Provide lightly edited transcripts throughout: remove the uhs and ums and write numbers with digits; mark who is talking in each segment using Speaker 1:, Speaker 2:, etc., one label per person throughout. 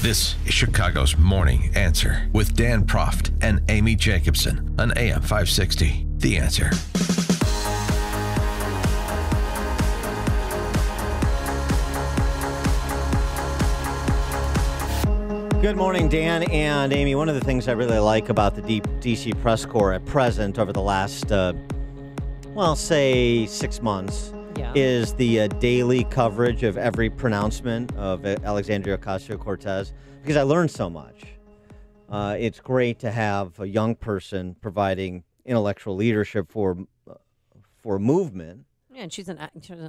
Speaker 1: This is Chicago's Morning Answer with Dan Proft and Amy Jacobson on AM 560. The Answer.
Speaker 2: Good morning, Dan and Amy. One of the things I really like about the D.C. press corps at present over the last, say 6 months, is the daily coverage of every pronouncement of Alexandria Ocasio-Cortez, because I learned so much. It's great to have a young person providing intellectual leadership for movement.
Speaker 3: Yeah, and she's an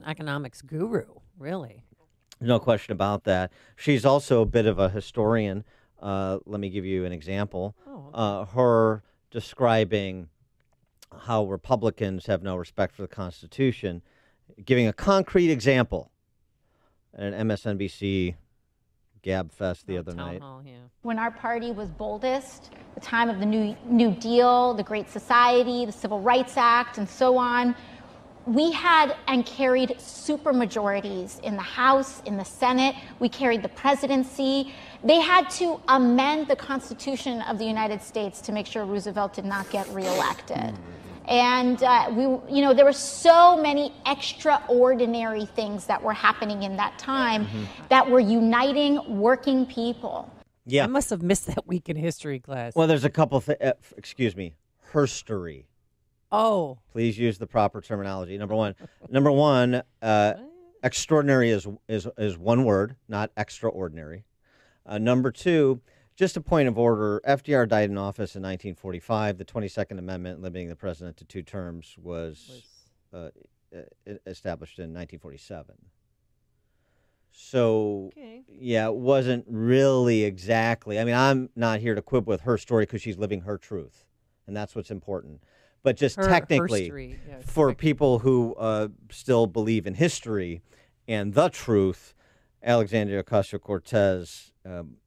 Speaker 3: economics guru, really.
Speaker 2: No question about that. She's also a bit of a historian. Let me give you an example. Her describing how Republicans have no respect for the Constitution, giving a concrete example at an MSNBC Gab Fest the other night.
Speaker 3: Hall, yeah.
Speaker 4: When our party was boldest, the time of the New Deal, the Great Society, the Civil Rights Act, and so on, we had and carried supermajorities in the House, in the Senate. We carried the presidency. They had to amend the Constitution of the United States to make sure Roosevelt did not get reelected. And there were so many extraordinary things that were happening in that time that were uniting working people.
Speaker 2: Yeah,
Speaker 3: I must have missed that week in history class.
Speaker 2: Well, there's a couple herstory.
Speaker 3: Oh.
Speaker 2: Please use the proper terminology. Number one, extraordinary is one word, not extraordinary. Number two, just a point of order, FDR died in office in 1945. The 22nd Amendment limiting the president to 2 terms was established in 1947. So, yeah, it wasn't really exactly. I mean, I'm not here to quibble with her story because she's living her truth, and that's what's important. But just technically, for people who still believe in history and the truth, Alexandria Ocasio-Cortez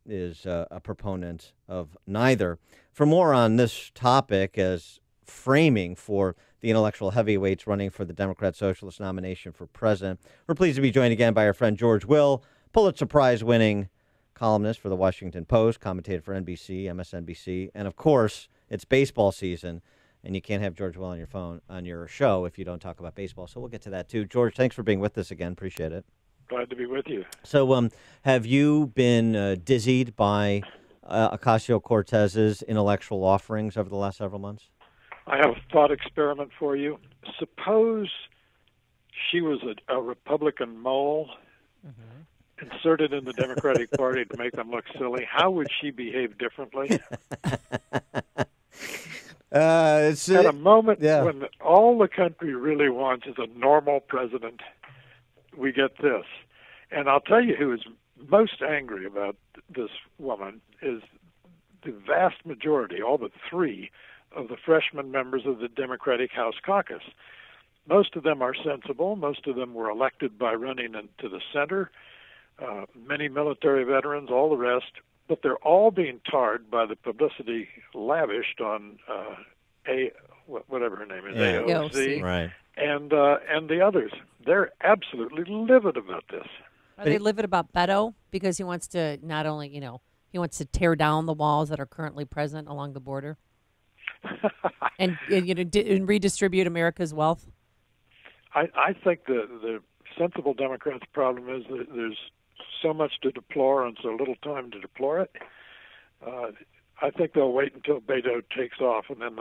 Speaker 2: is a proponent of neither. For more on this topic as framing for the intellectual heavyweights running for the Democrat Socialist nomination for president, we're pleased to be joined again by our friend George Will, Pulitzer Prize-winning columnist for the Washington Post, commentator for NBC, MSNBC, and of course, it's baseball season. And you can't have George Will on your show if you don't talk about baseball. So we'll get to that, too. George, thanks for being with us again. Appreciate it.
Speaker 5: Glad to be with you.
Speaker 2: So have you been dizzied by Ocasio-Cortez's intellectual offerings over the last several months?
Speaker 5: I have a thought experiment for you. Suppose she was a Republican mole inserted in the Democratic Party to make them look silly. How would she behave differently? At a moment when all the country really wants is a normal president, we get this. And I'll tell you who is most angry about this woman is the vast majority, all but 3, of the freshman members of the Democratic House Caucus. Most of them are sensible. Most of them were elected by running into the center. Many military veterans, all the rest. But they're all being tarred by the publicity lavished on whatever her name is, AOC,
Speaker 2: right,
Speaker 5: and the others. They're absolutely livid about this.
Speaker 3: Are they livid about Beto because he wants to not only, he wants to tear down the walls that are currently present along the border, and redistribute America's wealth?
Speaker 5: I think the sensible Democrats' problem is that there's so much to deplore and so little time to deplore it. I think they'll wait until Beto takes off, and then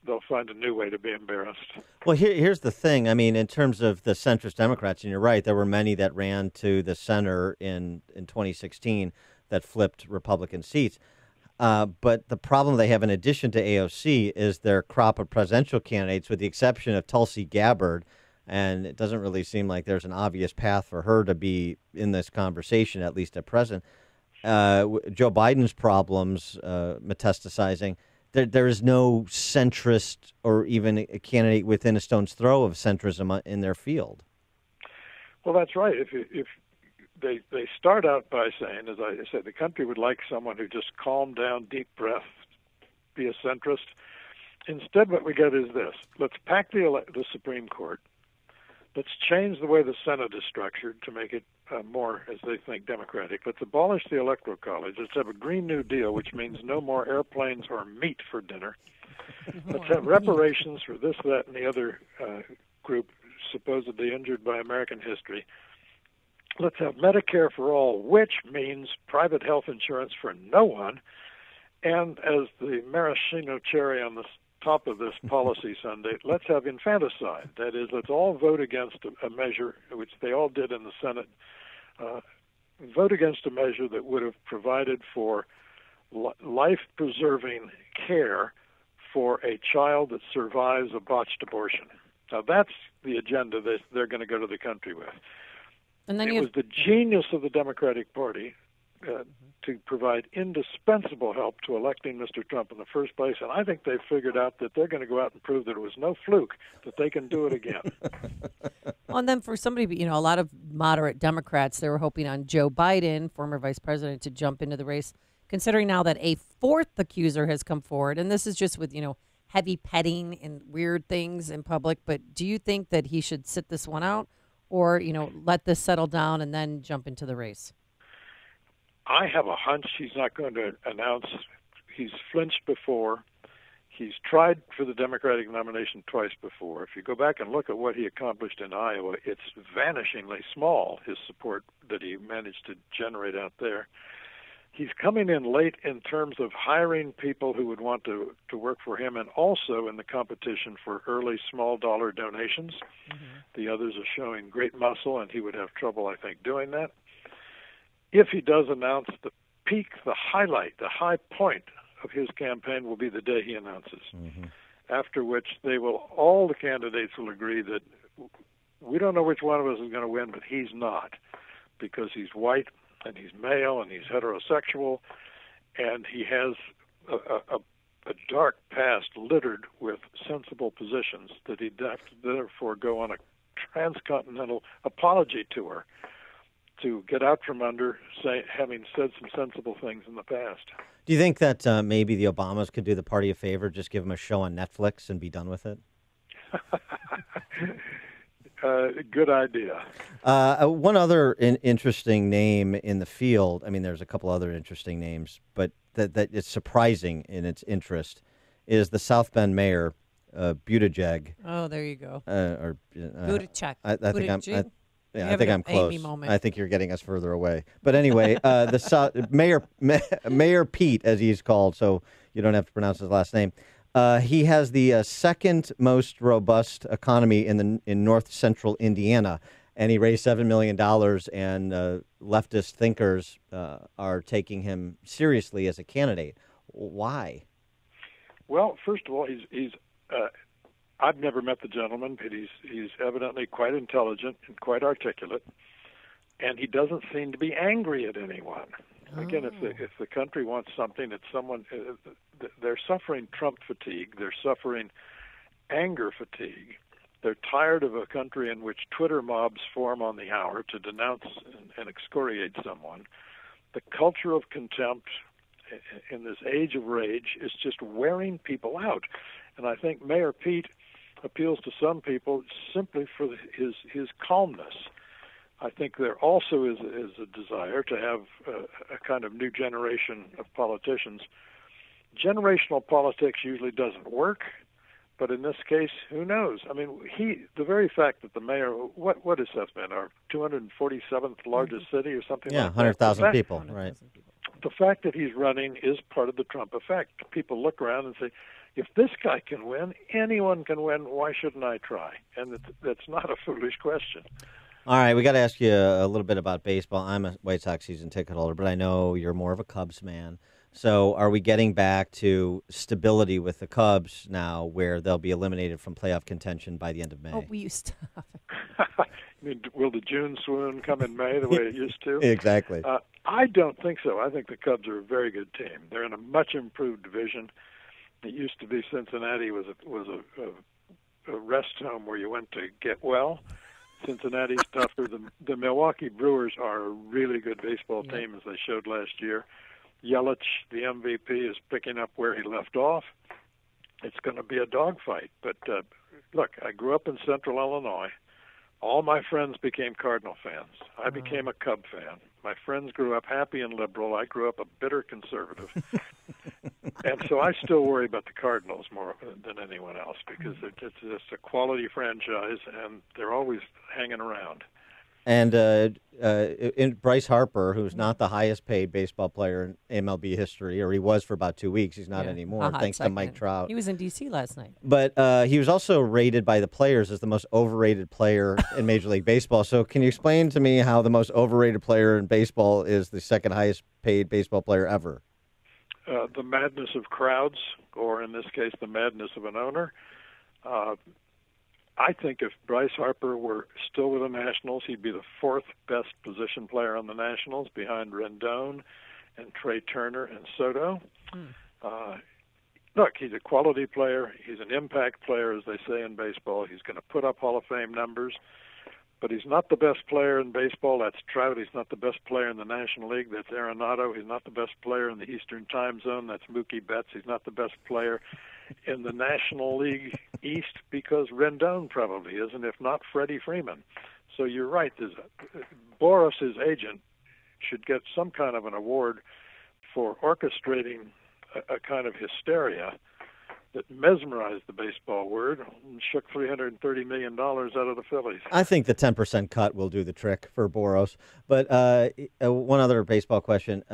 Speaker 5: they'll find a new way to be embarrassed.
Speaker 2: Well, here's the thing. I mean, in terms of the centrist Democrats, and you're right, there were many that ran to the center in 2016 that flipped Republican seats. But the problem they have, in addition to AOC, is their crop of presidential candidates, with the exception of Tulsi Gabbard. And it doesn't really seem like there's an obvious path for her to be in this conversation, at least at present. Joe Biden's problems metastasizing. There is no centrist or even a candidate within a stone's throw of centrism in their field.
Speaker 5: Well, that's right. If they start out by saying, as I said, the country would like someone who just calmed down, deep breath, be a centrist. Instead, what we get is this. Let's pack the Supreme Court. Let's change the way the Senate is structured to make it more, as they think, democratic. Let's abolish the Electoral College. Let's have a Green New Deal, which means no more airplanes or meat for dinner. Let's have reparations for this, that, and the other group supposedly injured by American history. Let's have Medicare for all, which means private health insurance for no one. And as the maraschino cherry on the top of this policy Sunday, let's have infanticide. That is, let's all vote against a measure, which they all did in the Senate, vote against a measure that would have provided for life-preserving care for a child that survives a botched abortion. Now, that's the agenda that they're going to go to the country with. And then it was the genius of the Democratic Party to provide indispensable help to electing Mr. Trump in the first place, and I think they've figured out that they're going to go out and prove that it was no fluke, that they can do it again.
Speaker 3: Well, and then for somebody, a lot of moderate Democrats, they were hoping on Joe Biden, former vice president, to jump into the race, considering now that a fourth accuser has come forward, and this is just with, heavy petting and weird things in public, but do you think that he should sit this one out or, let this settle down and then jump into the race?
Speaker 5: I have a hunch he's not going to announce. He's flinched before. He's tried for the Democratic nomination twice before. If you go back and look at what he accomplished in Iowa, it's vanishingly small, his support that he managed to generate out there. He's coming in late in terms of hiring people who would want to work for him, and also in the competition for early small dollar donations. Mm-hmm. The others are showing great muscle, and he would have trouble, I think, doing that. If he does announce the peak, the highlight, the high point of his campaign will be the day he announces, after which all the candidates will agree that we don't know which one of us is going to win, but he's not, because he's white and he's male and he's heterosexual, and he has a dark past littered with sensible positions that he'd have to therefore go on a transcontinental apology tour to get out from under, having said some sensible things in the past.
Speaker 2: Do you think that maybe the Obamas could do the party a favor, just give him a show on Netflix and be done with it?
Speaker 5: Good idea.
Speaker 2: One other interesting name in the field, there's a couple other interesting names, but that is surprising in its interest, is the South Bend mayor, Buttigieg.
Speaker 3: Oh, there you go.
Speaker 2: Buttigieg.
Speaker 3: I
Speaker 2: think I'm close.
Speaker 3: Amy moment.
Speaker 2: I think you're getting us further away. But anyway, the Mayor Pete, as he's called, so you don't have to pronounce his last name. He has the second most robust economy in north central Indiana, and he raised $7 million, and leftist thinkers are taking him seriously as a candidate. Why?
Speaker 5: Well, first of all, he's I've never met the gentleman, but he's evidently quite intelligent and quite articulate, and he doesn't seem to be angry at anyone. Again, if the country wants something, it's someone. They're suffering Trump fatigue. They're suffering anger fatigue. They're tired of a country in which Twitter mobs form on the hour to denounce and excoriate someone. The culture of contempt in this age of rage is just wearing people out. And I think Mayor Pete appeals to some people simply for his calmness. I think there also is a desire to have a kind of new generation of politicians. Generational politics usually doesn't work, but in this case, who knows? The very fact that the mayor, what is South Bend, our 247th largest city or something like that?
Speaker 2: 100,000 people, right.
Speaker 5: The fact that he's running is part of the Trump effect. People look around and say, if this guy can win, anyone can win. Why shouldn't I try? And that's not a foolish question.
Speaker 2: All right, we got to ask you a little bit about baseball. I'm a White Sox season ticket holder, but I know you're more of a Cubs man. So are we getting back to stability with the Cubs now, where they'll be eliminated from playoff contention by the end of May?
Speaker 3: Oh, will you stop?
Speaker 5: Will the June swoon come in May the way it used to?
Speaker 2: Exactly.
Speaker 5: I don't think so. I think the Cubs are a very good team. They're in a much improved division. It used to be Cincinnati was a rest home where you went to get well. Cincinnati's tougher. The Milwaukee Brewers are a really good baseball team, as they showed last year. Yelich, the MVP, is picking up where he left off. It's going to be a dogfight. But look, I grew up in central Illinois. All my friends became Cardinal fans. I became a Cub fan. My friends grew up happy and liberal. I grew up a bitter conservative. And so I still worry about the Cardinals more than anyone else because it's just a quality franchise, and they're always hanging around.
Speaker 2: And Bryce Harper, who's not the highest-paid baseball player in MLB history, or he was for about 2 weeks. He's not anymore, thanks to Mike Trout.
Speaker 3: He was in D.C. last night.
Speaker 2: But he was also rated by the players as the most overrated player in Major League Baseball. So can you explain to me how the most overrated player in baseball is the second highest-paid baseball player ever?
Speaker 5: The madness of crowds, or in this case, the madness of an owner. I think if Bryce Harper were still with the Nationals, he'd be the fourth best position player on the Nationals behind Rendon and Trey Turner and Soto. Look, he's a quality player. He's an impact player, as they say in baseball. He's going to put up Hall of Fame numbers. But he's not the best player in baseball. That's Trout. He's not the best player in the National League. That's Arenado. He's not the best player in the Eastern Time Zone. That's Mookie Betts. He's not the best player in the National League East because Rendon probably isn't, if not Freddie Freeman. So you're right. Boras, his agent, should get some kind of an award for orchestrating a kind of hysteria that mesmerized the baseball world and shook $330 million out of the Phillies.
Speaker 2: I think the 10% cut will do the trick for Boros. But one other baseball question.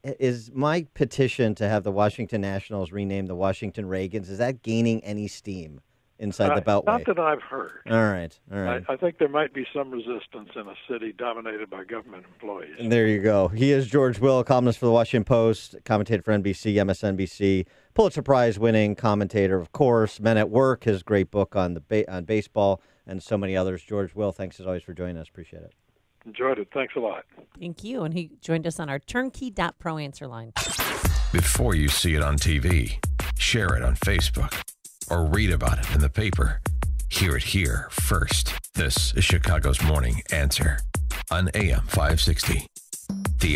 Speaker 2: Is my petition to have the Washington Nationals renamed the Washington Reagans, is that gaining any steam inside the Beltway?
Speaker 5: Not that I've heard.
Speaker 2: All right.
Speaker 5: I think there might be some resistance in a city dominated by government employees.
Speaker 2: And there you go. He is George Will, columnist for the Washington Post, commentator for NBC, MSNBC, Pulitzer Prize winning commentator, of course, Men at Work, his great book on on baseball, and so many others. George Will, thanks as always for joining us. Appreciate it.
Speaker 5: Enjoyed it. Thanks a lot.
Speaker 3: Thank you. And he joined us on our turnkey.pro answer line.
Speaker 1: Before you see it on TV, share it on Facebook, or read about it in the paper. Hear it here first. This is Chicago's Morning Answer on AM 560.